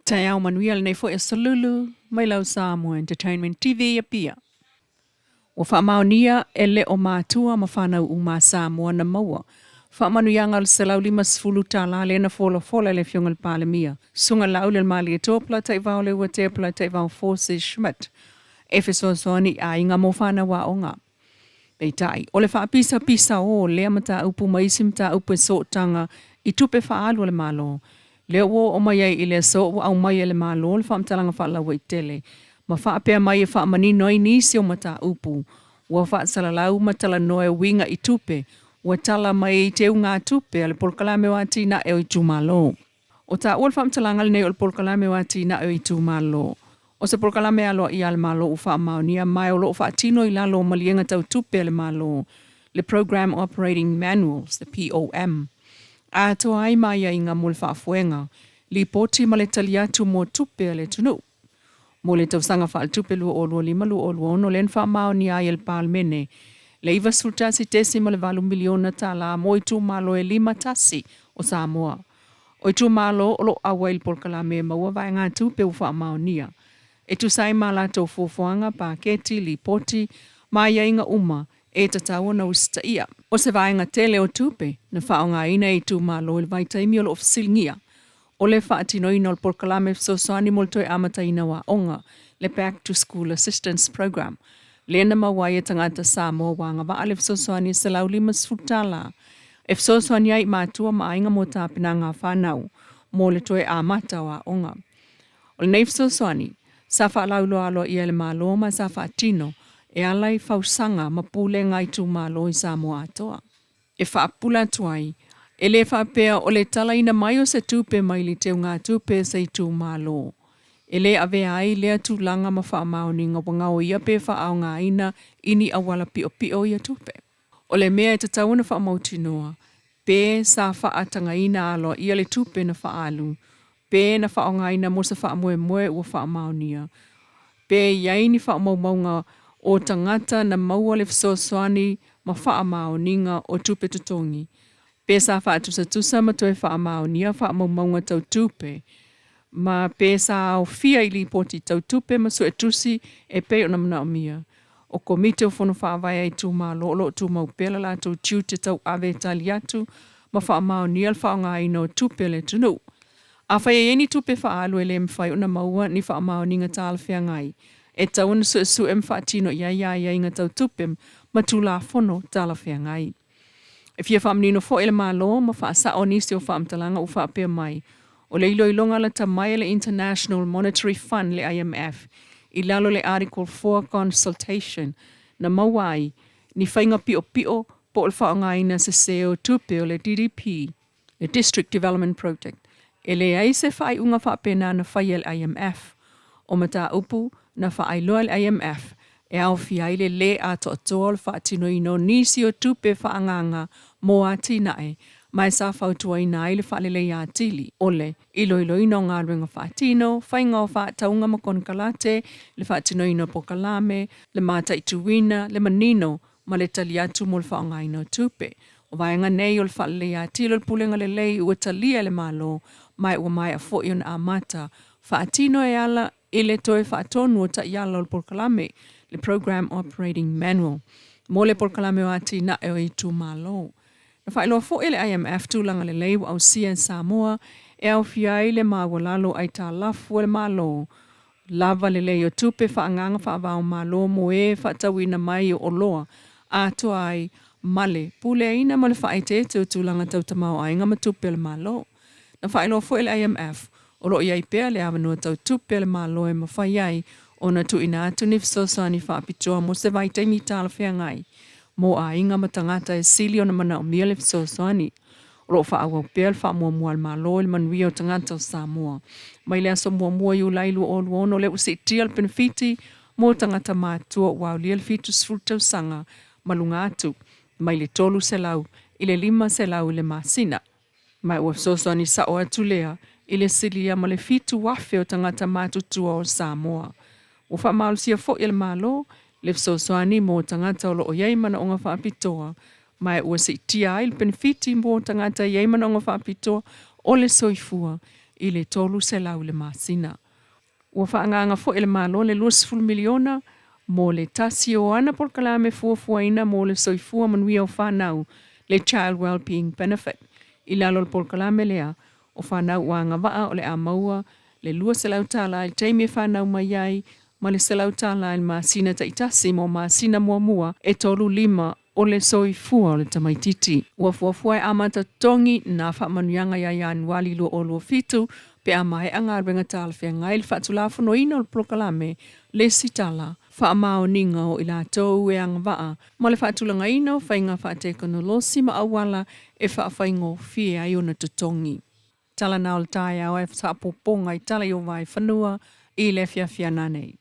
Tanielu manuia nei fo e salulu mai lau Samoa Entertainment TV pia. Wa whaamaonia e le o mātua ma whanau u mā Samoa na maua. Whaamanuia ngal se lau 5 tāla le na fola le fiongal palemia. Sunga lau le mali e tōpla tei vau le ua tēpla tei vau Forces Schmidt. Efeso soani a inga mo whanau wa onga. Peitai, o le whaapisa o lea mata upu maisim ta upu e sotanga I tupe whaalu le malo. Le o mai ai le so au mai le malo le whaamtalanga whaalawa I tele. Ma whaapea mai e whaamani noi nisi o mata upu. Wa whaasalalau matala noe winga I tupe. Wa tala mai te unga tupe le polkalame wa tina e o I tumalo. O ta ua le whaamtalanga le nei o le polkalame wa tina e o I tumalo. O se polkalame alo I al malo u whaamaunia mai o lo whaatino I lalo malienga tau tupe le malo. Le Program Operating Manuals, the POM. A toa ai mai a inga mo le whaafuenga, li poti ma le taliatu mo tupe le tunu. Mo le tausanga whaal tupe lua o lua 5 lua o lua ono len whaamao ni ai el palmene. Le iwa sultasi tesi ma le 2 miliona tala mo I tu malo e 5 tasi o Samoa. O I tu malo o lo awa il polkalame maua vai ngā tupe u whaamao nia. E tu sai ma la tau fuafuanga pa keti li poti ma ia inga uma. E tataua na usta ia. O se vaenga tele o tupe, na whaonga ina I tu malo il vai taimi o lo ofisilngia. O le whaatino ina o le polkalame fsosani molto e amata ina wa onga, le Back to School Assistance Program. Le na mawai e tangata Samoa wanga wa ale fsosani se lau 5 futala. E fsosani ai mātua maainga mo tāpina ngā whanau, mo le toe amata wa onga. O le nei fsosani, sa whaalaulo alo ia le malo ma sa whaatino, e alai fausanga mapule ngai tu malo I Samoa atoa. E whaapula tuai, e le whaapea o le tala ina mai o se tupe mai li teo ngā tupe se I tu malo. E le ave ai lea tu langa ma whaamaoni ngā wanga o ia pe whaao ngā ina ini awala pio ia tupe. O le mea e te tauna whaamautinoa, pe sa whaatanga ina alo ia le tupe na whaalu, pe na whao ngā ina mo sa whaamoe ua whaamaonia, pe iaini whaamaumaunga o tangata na maua le fsoswani ma whaamaoninga o tupe tutongi. Pesa whaatusa ma toe whaamaonia whaamaumaunga tau tupe. Ma pesa au fia ili poti tau tupe ma sue tusi e pe o namna o mia. O komite o whono whaavaya I tu malo lo tu maupela la tu tiu te tau ave taliatu ma whaamaonia le whaonga ina o tupe le tunu. A whai eni tupe whaalu ele mwhai o na maua ni whaamaoninga tāla whia ngai. E tauna su whaatino ia inga tau tupem ma tu la whono tala whea ngai. E fia whaamnino fo ele malo ma whaasa o nisi o whaamtalanga u whaapea mai. O le ilo ilonga la tamai le International Monetary Fund le IMF. I lalo le Article 4 consultation na mawai ni whainga pio po le whaongaina se seo tupe o le DDP, le District Development Project. E le ai se whai unga whaapena na whai el IMF. O mata upu na whaailoa le IMF e au fiaile le a toa le whaatino ino nisi o tupe whaanganga mo a tinae mai sa whautua ina le whaalele a tili. Ole, ilo ino ngā ruenga whaatino, whainga o whaataunga ma konkalate, le whaatino ino pokalame, le mata ituina, le manino, ma le taliatu mo le whaonga ino tupe. O vaenga nei o le whaalele a tilo le pulenga le lei ua talia le malo, mai ua mai a foion a mata, whaatino e ala ile toe whaatonu o ta iala o le polkalame, le Program Operating Manual. Mo le polkalame o ati na e o I tu malo. Na whaeloa fo ele IMF tūlanga le leiwa au sia Samoa, e au fiai le mawalalo ai tā lafu le malo. Lava le lei o tupe whaanganga whaavao malo mo e whaatawina mai o loa, a toa ai male, pule ina ma le whaite te o tūlanga tau tamau ainga ma tupe le malo. Na whaeloa fo ele IMF, o lo iai pea le awanua tau tupe le malo e mawhai ai o na tu ina atu ni fsosani whaapitoa mo se vai teimi tāla whea ngai. Mo a inga matangata e sili o na mana o mia le fsosani. O lo whaawau pea le whaamua le malo le manuia o tangata o Samoa. Mai le aso mua iu Leilua o luono le usi tia le benefiti mo tangata mātua wau lia le fitu sfultau sanga malunga atu. Mai le tolu se lau, ile 5 se lau le masina. Mai ua fsosani sa o atu lea, ile silia ma le fitu wafe o tangata mātutua o Samoa. O whaamalusia fo il malo, le fsosani mo tangata o lo o iei mana o ngā whaapitoa. Mai ua si tia il benefiti mo tangata iei mana o ngā whaapitoa o le soifua. i le tolu se lau le masina. Ua whaanganga fo ele malo le 20 miliona mo le tasi o ana polkalame fuafuaina mo le soifua manuia o whanau le Child Wellbeing Benefit. I lalo le polkalame lea o whanau wanga waa o le a maua le lua se lau tala i teimi whanau mai ai ma le se lau tala i masina ta itasi mo masina mua e tolu 5 o le soifua o le tamaititi. Ua fuafua e amata tongi na whaamanuianga ia Ianuali lua o lua fitu pe amae anga renga tala whea ngai le whaatulafu no ina o le prokalame le sitala whaamao ninga o ila tau e anga waa ma le whaatulanga ina o whainga whaatekonolosi ma awala e whaafaingo fie ai o na tutongi. Tala na o le tae au e whaapoponga i tala i o vai whanua i le whiawhia nanei.